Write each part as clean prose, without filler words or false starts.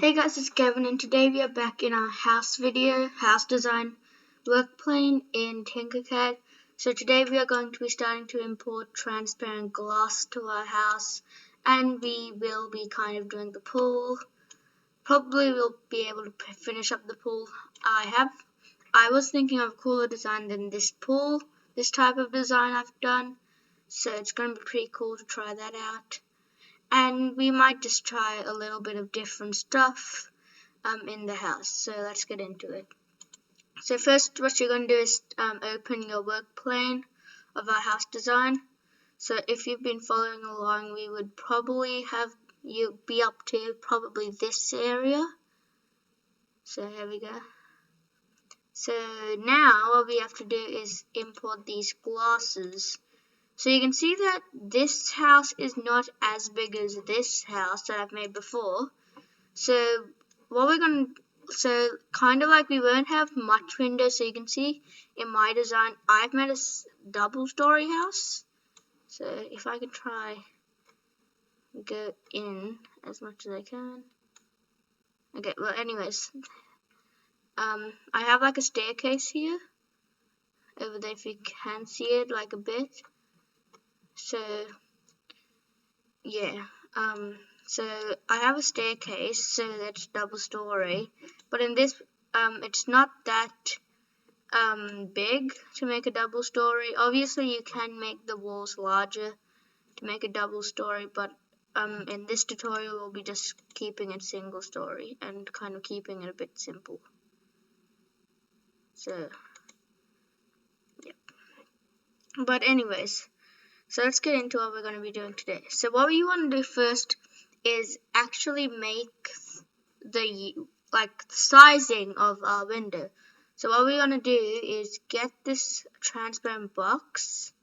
Hey guys, it's Kevin and today we are back in our house design work plane in TinkerCad. So today we are going to be starting to import transparent glass to our house, and we will be kind of doing the pool. Probably we'll be able to finish up the pool. I was thinking of a cooler design than this pool, this type of design I've done. So it's going to be pretty cool to try that out. And we might just try a little bit of different stuff in the house. So let's get into it. So first, what you're going to do is open your work plane of our house design. So if you've been following along, we would probably have you be up to probably this area. So here we go. So now what we have to do is import these glasses. So you can see that this house is not as big as this house that I've made before. So what we're going to, kind of like we won't have much windows. So you can see in my design, I've made a double story house. So if I can try go in as much as I can. Okay, well anyways, I have like a staircase here. Over there if you can see it like a bit. So yeah, so I have a staircase, so that's double story, but in this, it's not that big to make a double story. Obviously you can make the walls larger to make a double story, but in this tutorial we'll be just keeping it single story and kind of keeping it a bit simple. So yeah, but anyways, so let's get into what we're going to be doing today. So what we want to do first is actually make the sizing of our window. So what we're going to do is get this transparent box,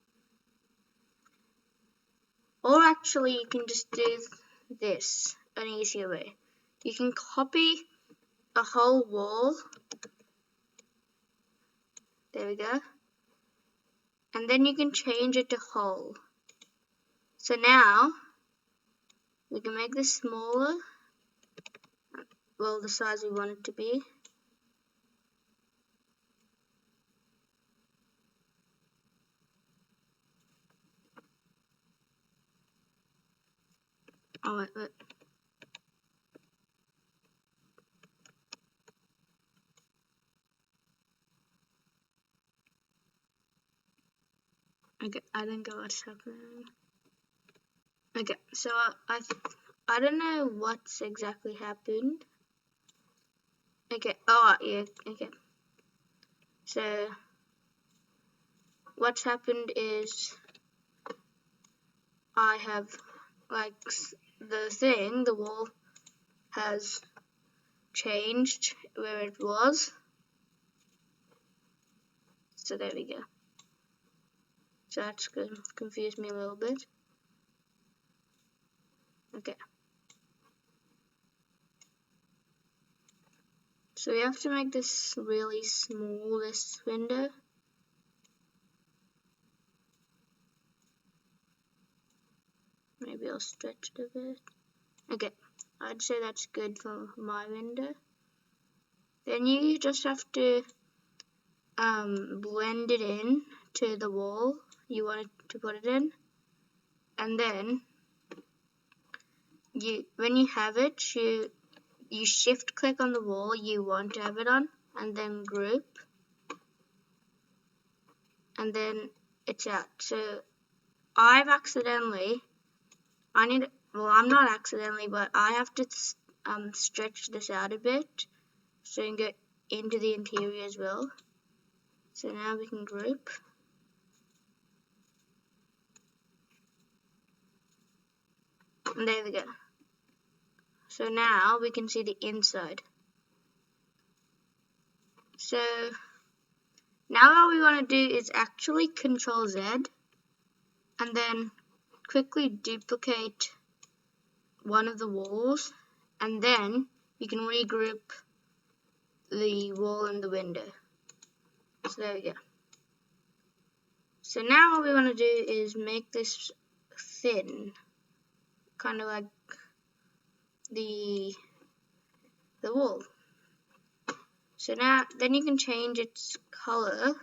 or actually you can just do this an easier way. You can copy a whole wall, there we go, and then you can change it to whole. So now we can make this smaller, well the size we want it to be. Oh wait. Okay, I don't get what's happening. Okay, so I don't know what's exactly happened. Okay, oh yeah, okay. So what's happened is I have the wall has changed where it was. So there we go. So that's confused me a little bit. Okay. So we have to make this really small, this window. Maybe I'll stretch it a bit. Okay, I'd say that's good for my window. Then you just have to blend it in to the wall you want to put it in, and then when you have it, you shift click on the wall you want to have it on, and then group, and then it's out. So I'm not accidentally, but I have to stretch this out a bit so you can get into the interior as well. So now we can group. And there we go. So now we can see the inside. So now what we want to do is actually Control Z and then quickly duplicate one of the walls, and then you can regroup the wall and the window. So there we go. So now what we want to do is make this thin, kind of like the wall. So now, then you can change its color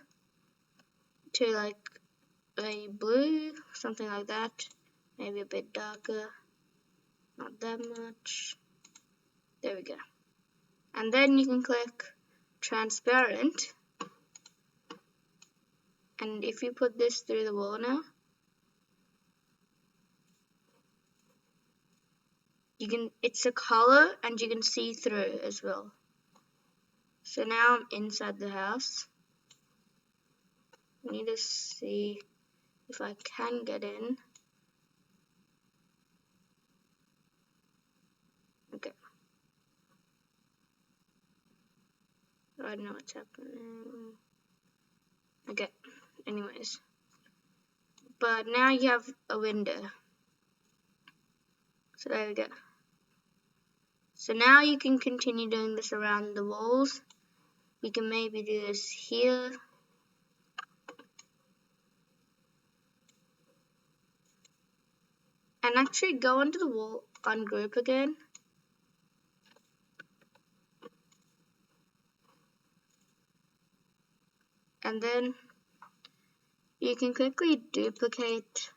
to like a blue, something like that. Maybe a bit darker, not that much. There we go. And then you can click transparent. And if you put this through the wall now, it's a color and you can see through as well. So now I'm inside the house. I need to see if I can get in. Okay. I don't know what's happening. Okay. Anyways. But now you have a window. So there we go. So now you can continue doing this around the walls. We can maybe do this here. And actually go onto the wall, ungroup again. And then you can quickly duplicate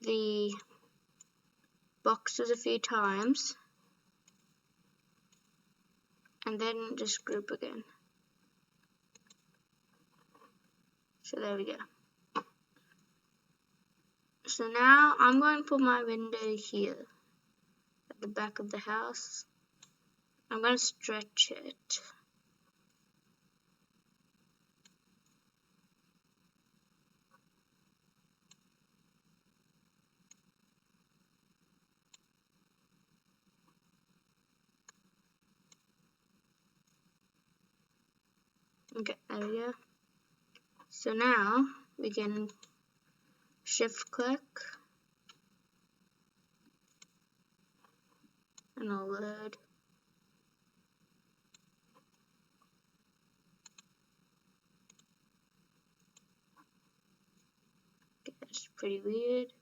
the boxes a few times. And then just group again. So there we go. So now I'm going to put my window here at the back of the house. I'm going to stretch it. Okay, there we go. So now we can shift click and it'll load. Okay, that's pretty weird.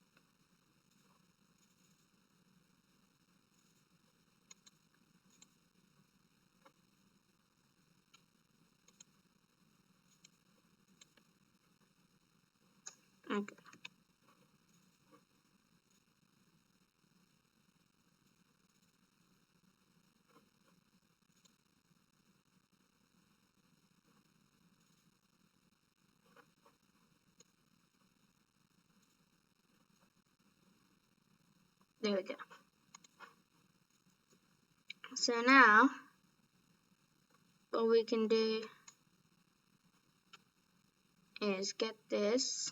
Okay. There we go. So now what we can do is get this,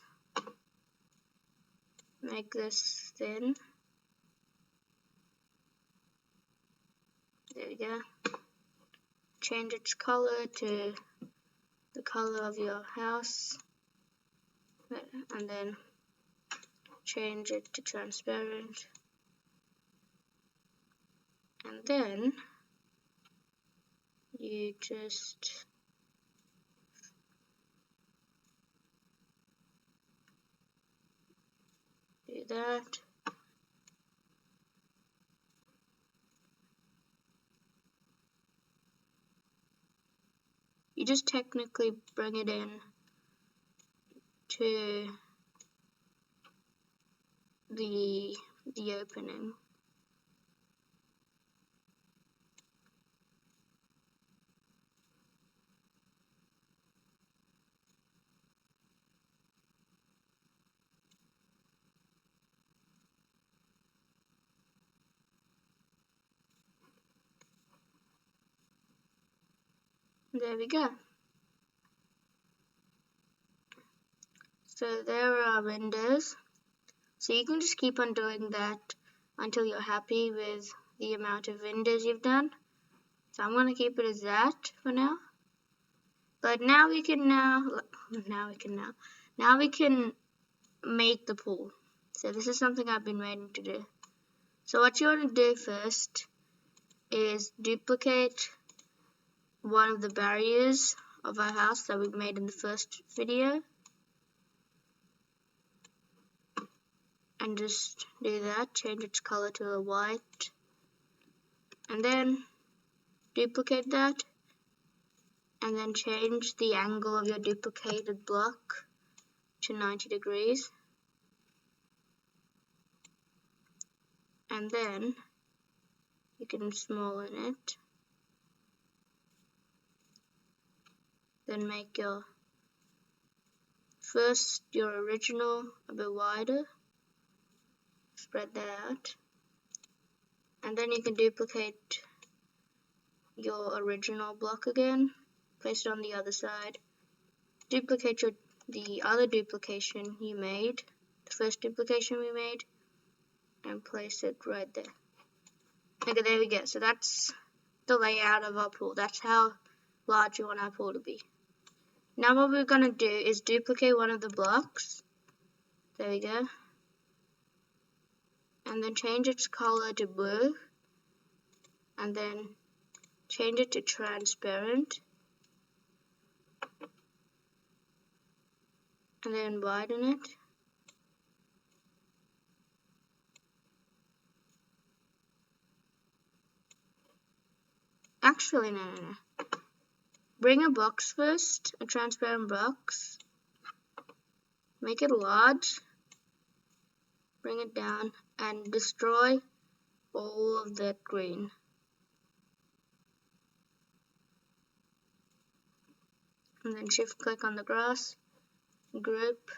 make this thin. There we go. Change its color to the color of your house, and then change it to transparent, and then you just do that. You just technically bring it in to the opening. There we go. So there are our windows. So you can just keep on doing that until you're happy with the amount of windows you've done. So I'm going to keep it as that for now. But now we can make the pool. So this is something I've been waiting to do. So what you want to do first is duplicate one of the barriers of our house that we made in the first video. And just do that, change its color to a white. And then duplicate that, and then change the angle of your duplicated block to 90 degrees. And then you can smoothen it. Then make your original a bit wider. Spread that out. And then you can duplicate your original block again. Place it on the other side. Duplicate the other duplication you made, the first duplication we made, and place it right there. Okay, there we go. So that's the layout of our pool. That's how large you want our pool to be. Now what we're going to do is duplicate one of the blocks. There we go. And then change its color to blue. And then change it to transparent. And then widen it. Actually, no. Bring a box first, a transparent box. Make it large. Bring it down and destroy all of that green. And then shift click on the grass, group,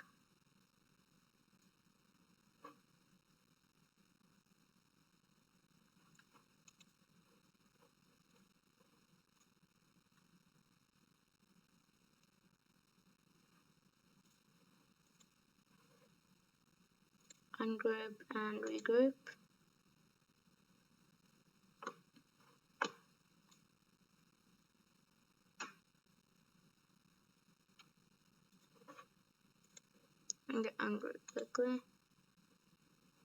ungroup and regroup. And get ungroup quickly.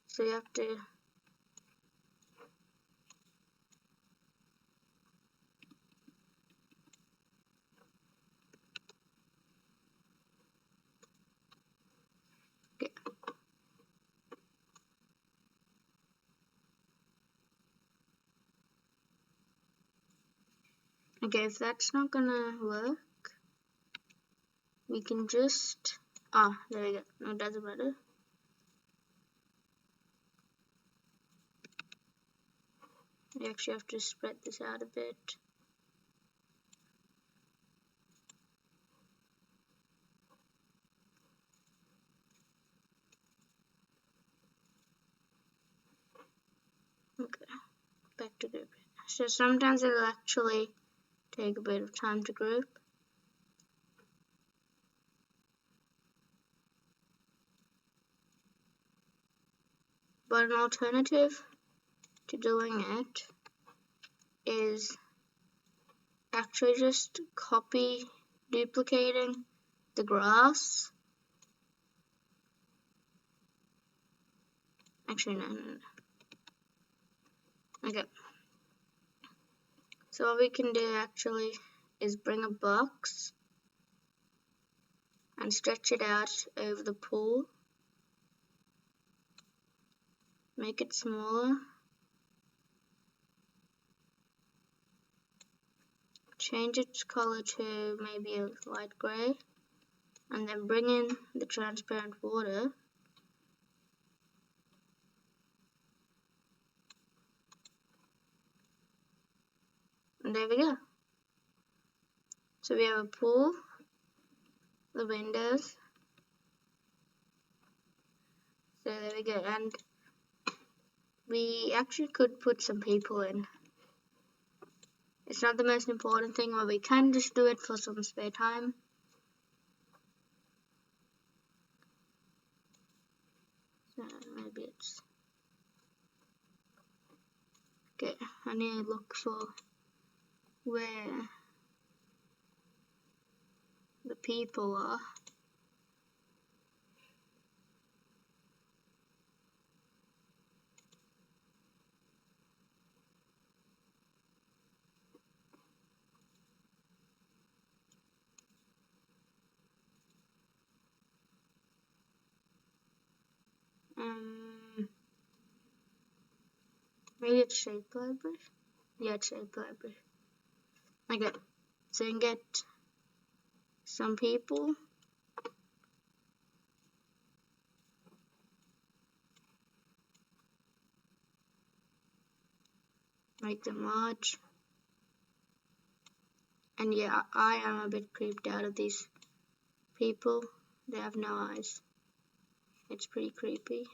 So you have to get okay, if that's not gonna work, we can just there we go. No, it doesn't matter. You actually have to spread this out a bit. Okay, back to group. So sometimes it'll actually take a bit of time to group. But an alternative to doing it is actually just duplicating the grass. Actually, no. Okay. So what we can do actually is bring a box and stretch it out over the pool. Make it smaller. Change its color to maybe a light gray. And then bring in the transparent water. And there we go. So we have a pool, the windows. So there we go. And we actually could put some people in. It's not the most important thing, but we can just do it for some spare time. So maybe it's okay. I need to look for where the people are. Maybe it's shape library. Yeah, it's shape library. Okay, so you can get some people. Make them large. And yeah, I am a bit creeped out of these people. They have no eyes. It's pretty creepy.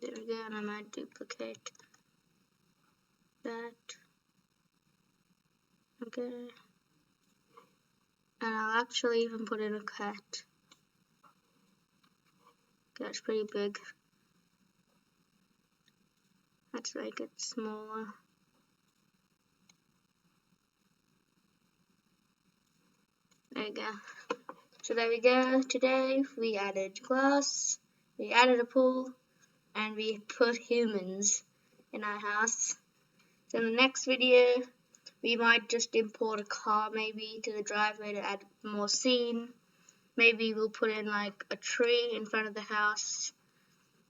There we go, and I might duplicate that. Okay. And I'll actually even put in a cat. That's pretty big. Let's make it smaller. There we go. So there we go. Today we added glass, we added a pool, and we put humans in our house. So in the next video, we might just import a car maybe to the driveway to add more scene. Maybe we'll put in like a tree in front of the house,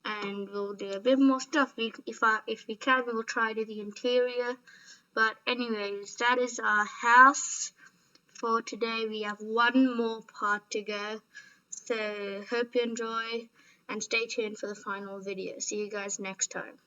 and we'll do a bit more stuff. If we can, we'll try to the interior. But anyways, that is our house for today. We have one more part to go. So hope you enjoy and stay tuned for the final video. See you guys next time.